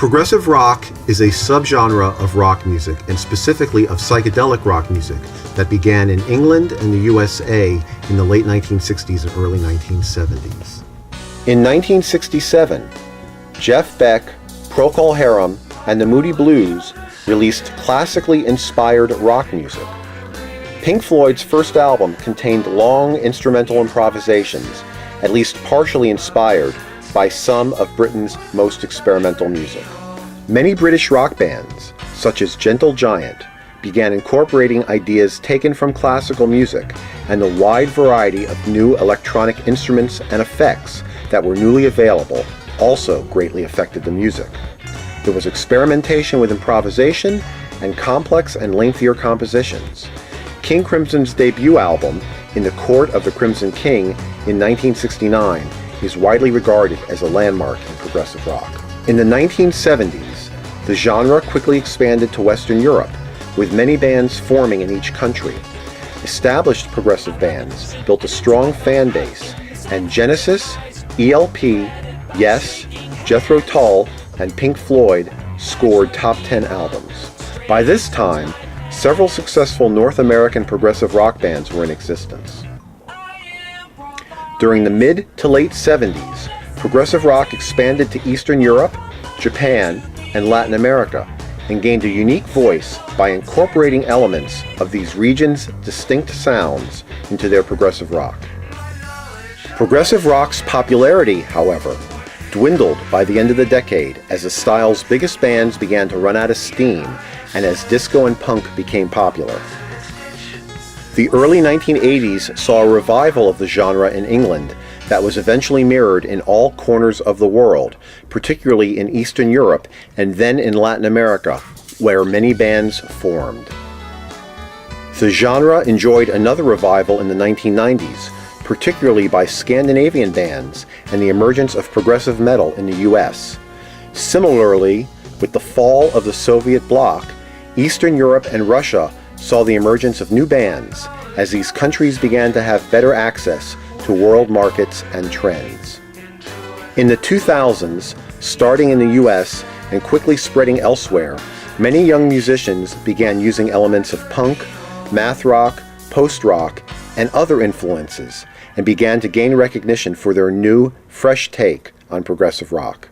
Progressive rock is a subgenre of rock music, and specifically of psychedelic rock music, that began in England and the USA in the late 1960s and early 1970s. In 1967, Jeff Beck, Procol Harum, and the Moody Blues released classically inspired rock music. Pink Floyd's first album contained long instrumental improvisations, at least partially inspired by some of Britain's most experimental music. Many British rock bands, such as Gentle Giant, began incorporating ideas taken from classical music, and the wide variety of new electronic instruments and effects that were newly available also greatly affected the music. There was experimentation with improvisation and complex and lengthier compositions. King Crimson's debut album, In the Court of the Crimson King, in 1969, is widely regarded as a landmark in progressive rock. In the 1970s, the genre quickly expanded to Western Europe, with many bands forming in each country. Established progressive bands built a strong fan base, and Genesis, ELP, Yes, Jethro Tull, and Pink Floyd scored top 10 albums. By this time, several successful North American progressive rock bands were in existence. During the mid to late 70s, progressive rock expanded to Eastern Europe, Japan, and Latin America, and gained a unique voice by incorporating elements of these regions' distinct sounds into their progressive rock. Progressive rock's popularity, however, dwindled by the end of the decade as the style's biggest bands began to run out of steam and as disco and punk became popular. The early 1980s saw a revival of the genre in England that was eventually mirrored in all corners of the world, particularly in Eastern Europe and then in Latin America, where many bands formed. The genre enjoyed another revival in the 1990s, particularly by Scandinavian bands and the emergence of progressive metal in the US. Similarly, with the fall of the Soviet bloc, Eastern Europe and Russia saw the emergence of new bands as these countries began to have better access to world markets and trends. In the 2000s, starting in the US and quickly spreading elsewhere, many young musicians began using elements of punk, math rock, post-rock, and other influences, and began to gain recognition for their new, fresh take on progressive rock.